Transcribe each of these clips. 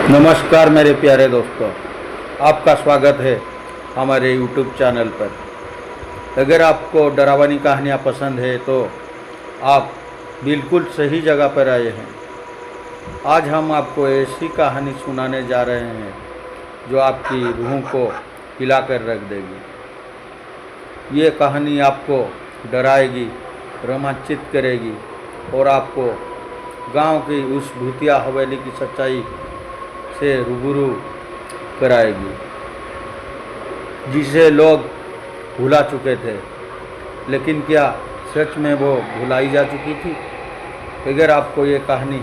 नमस्कार मेरे प्यारे दोस्तों, आपका स्वागत है हमारे YouTube चैनल पर। अगर आपको डरावनी कहानियाँ पसंद है तो आप बिल्कुल सही जगह पर आए हैं। आज हम आपको ऐसी कहानी सुनाने जा रहे हैं जो आपकी रूह को हिला कर रख देगी। ये कहानी आपको डराएगी, रोमांचित करेगी और आपको गांव की उस भूतिया हवेली की सच्चाई से रूबरू कराएगी जिसे लोग भुला चुके थे। लेकिन क्या सच में वो भुलाई जा चुकी थी? अगर आपको ये कहानी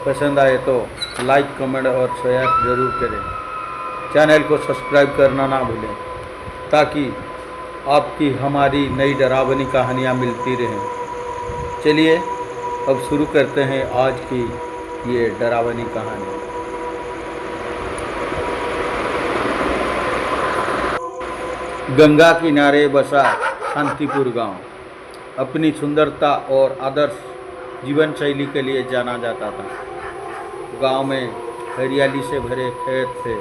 पसंद आए तो लाइक, कमेंट और शेयर ज़रूर करें। चैनल को सब्सक्राइब करना ना भूलें ताकि आपकी हमारी नई डरावनी कहानियाँ मिलती रहें। चलिए अब शुरू करते हैं आज की ये डरावनी कहानी। गंगा किनारे बसा शांतिपुर गांव अपनी सुंदरता और आदर्श जीवन शैली के लिए जाना जाता था। गांव में हरियाली से भरे खेत थे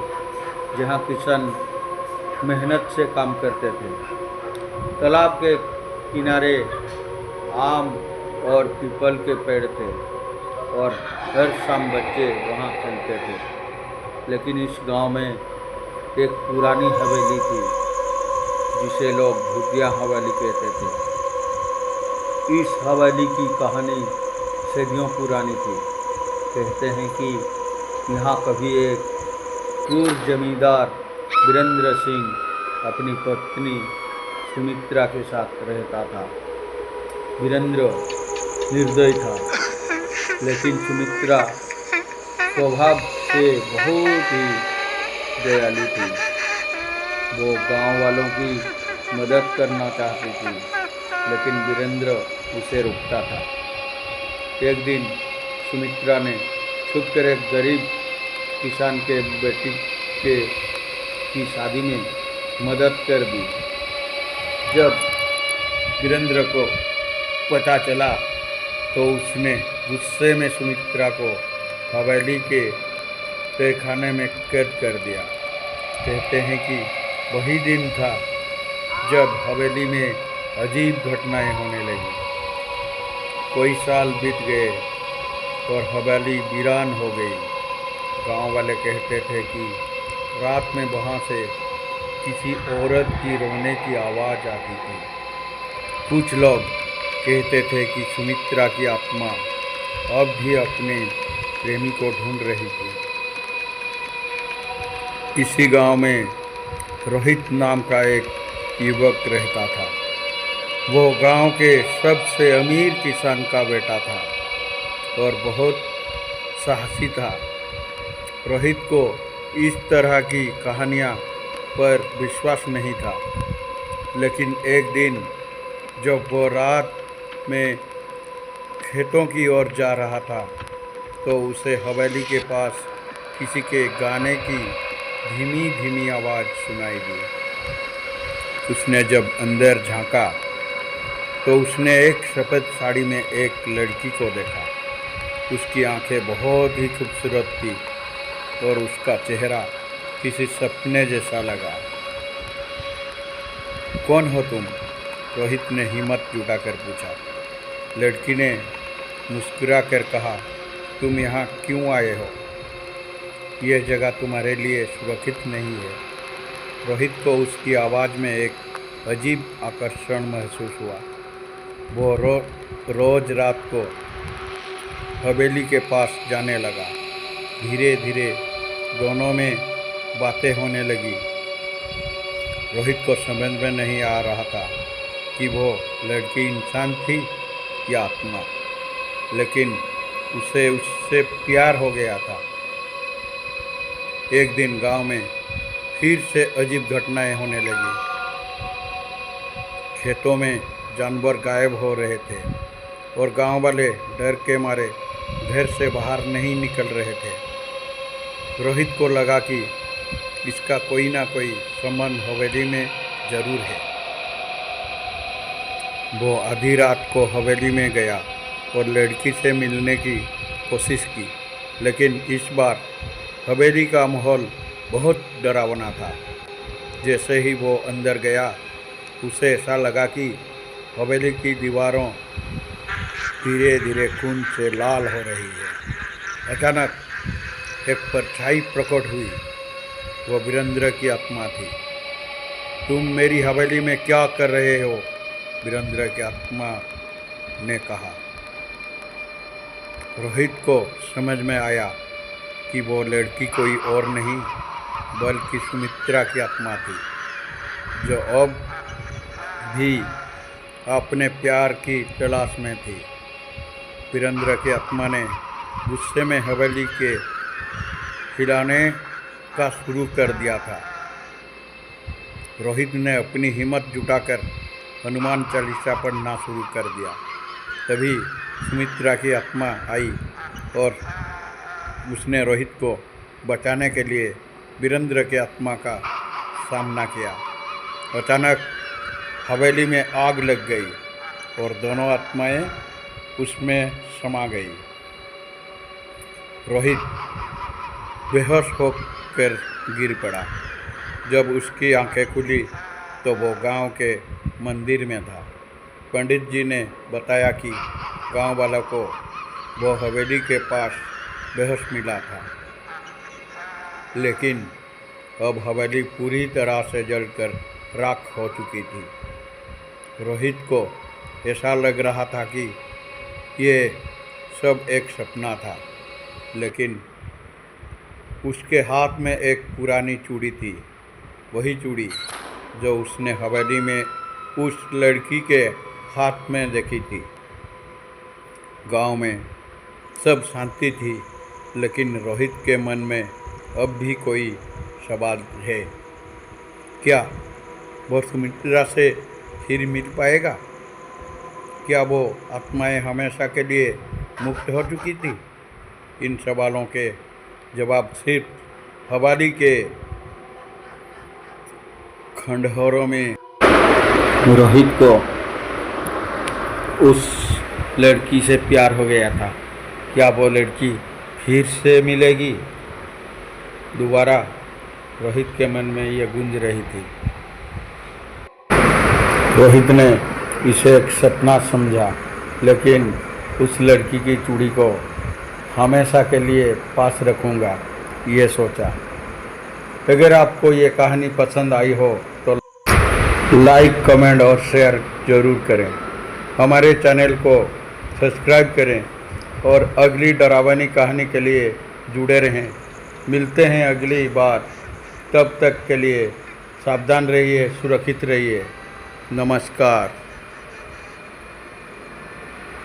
जहां किसान मेहनत से काम करते थे। तालाब के किनारे आम और पीपल के पेड़ थे और हर शाम बच्चे वहां खेलते थे। लेकिन इस गांव में एक पुरानी हवेली थी जिसे लोग भूतिया हवेली कहते थे। इस हवेली की कहानी सदियों पुरानी थी। कहते हैं कि यहाँ कभी एक क्रूर जमींदार वीरेंद्र सिंह अपनी पत्नी सुमित्रा के साथ रहता था। वीरेंद्र निर्दयी था, लेकिन सुमित्रा स्वभाव से बहुत ही दयालु थी। वो गांव वालों की मदद करना चाहती थी, लेकिन वीरेंद्र उसे रोकता था। एक दिन सुमित्रा ने छुपकर एक गरीब किसान के बेटी की शादी में मदद कर दी। जब वीरेंद्र को पता चला तो उसने गुस्से में सुमित्रा को हवेली के तहखाने में कैद कर दिया। कहते हैं कि वही दिन था जब हवेली में अजीब घटनाएं होने लगी। कोई साल बीत गए और हवेली वीरान हो गई। गांव वाले कहते थे कि रात में वहां से किसी औरत की रोने की आवाज़ आती थी। कुछ लोग कहते थे कि सुमित्रा की आत्मा अब भी अपने प्रेमी को ढूंढ रही थी। इसी गांव में रोहित नाम का एक युवक रहता था। वो गांव के सबसे अमीर किसान का बेटा था और बहुत साहसी था। रोहित को इस तरह की कहानियाँ पर विश्वास नहीं था। लेकिन एक दिन जब वो रात में खेतों की ओर जा रहा था तो उसे हवेली के पास किसी के गाने की धीमी धीमी आवाज़ सुनाई दी। उसने जब अंदर झांका तो उसने एक सफ़ेद साड़ी में एक लड़की को देखा। उसकी आंखें बहुत ही खूबसूरत थी और उसका चेहरा किसी सपने जैसा लगा। कौन हो तुम? रोहित ने हिम्मत जुटाकर पूछा। लड़की ने मुस्कुरा कर कहा, तुम यहाँ क्यों आए हो? यह जगह तुम्हारे लिए सुरक्षित नहीं है। रोहित को उसकी आवाज़ में एक अजीब आकर्षण महसूस हुआ। वो रोज़ रात को हवेली के पास जाने लगा। धीरे धीरे दोनों में बातें होने लगी। रोहित को समझ में नहीं आ रहा था कि वो लड़की इंसान थी या आत्मा, लेकिन उसे उससे प्यार हो गया था। एक दिन गांव में फिर से अजीब घटनाएं होने लगी। खेतों में जानवर गायब हो रहे थे और गांव वाले डर के मारे घर से बाहर नहीं निकल रहे थे। रोहित को लगा कि इसका कोई ना कोई संबंध हवेली में ज़रूर है। वो आधी रात को हवेली में गया और लड़की से मिलने की कोशिश की, लेकिन इस बार हवेली का माहौल बहुत डरावना था। जैसे ही वो अंदर गया उसे ऐसा लगा कि हवेली की दीवारों धीरे धीरे खून से लाल हो रही है। अचानक एक परछाई प्रकट हुई। वो वीरेंद्र की आत्मा थी। तुम मेरी हवेली में क्या कर रहे हो? वीरेंद्र की आत्मा ने कहा। रोहित को समझ में आया कि वो लड़की कोई और नहीं बल्कि सुमित्रा की आत्मा थी, जो अब भी अपने प्यार की तलाश में थी। वीरेंद्र की आत्मा ने गुस्से में हवेली के हिलाने का शुरू कर दिया था। रोहित ने अपनी हिम्मत जुटाकर हनुमान चालीसा पढ़ना शुरू कर दिया। तभी सुमित्रा की आत्मा आई और उसने रोहित को बचाने के लिए वीरेंद्र की आत्मा का सामना किया। अचानक हवेली में आग लग गई और दोनों आत्माएं उसमें समा गई। रोहित बेहोश होकर गिर पड़ा। जब उसकी आंखें खुली तो वो गांव के मंदिर में था। पंडित जी ने बताया कि गांव वालों को वो हवेली के पास बेहोश मिला था, लेकिन अब हवेली पूरी तरह से जलकर राख हो चुकी थी। रोहित को ऐसा लग रहा था कि ये सब एक सपना था, लेकिन उसके हाथ में एक पुरानी चूड़ी थी, वही चूड़ी जो उसने हवेली में उस लड़की के हाथ में देखी थी। गांव में सब शांति थी, लेकिन रोहित के मन में अब भी कोई सवाल है। क्या वो सुमित्रा से फिर मिल पाएगा? क्या वो आत्माएं हमेशा के लिए मुक्त हो चुकी थी? इन सवालों के जवाब सिर्फ हवेली के खंडहरों में। रोहित को उस लड़की से प्यार हो गया था। क्या वो लड़की फिर से मिलेगी दोबारा? रोहित के मन में ये गूंज रही थी। रोहित ने इसे एक सपना समझा, लेकिन उस लड़की की चूड़ी को हमेशा के लिए पास रखूँगा, ये सोचा। अगर आपको ये कहानी पसंद आई हो तो लाइक, कमेंट और शेयर ज़रूर करें। हमारे चैनल को सब्सक्राइब करें और अगली डरावनी कहानी के लिए जुड़े रहें। मिलते हैं अगली बार। तब तक के लिए सावधान रहिए, सुरक्षित रहिए। नमस्कार।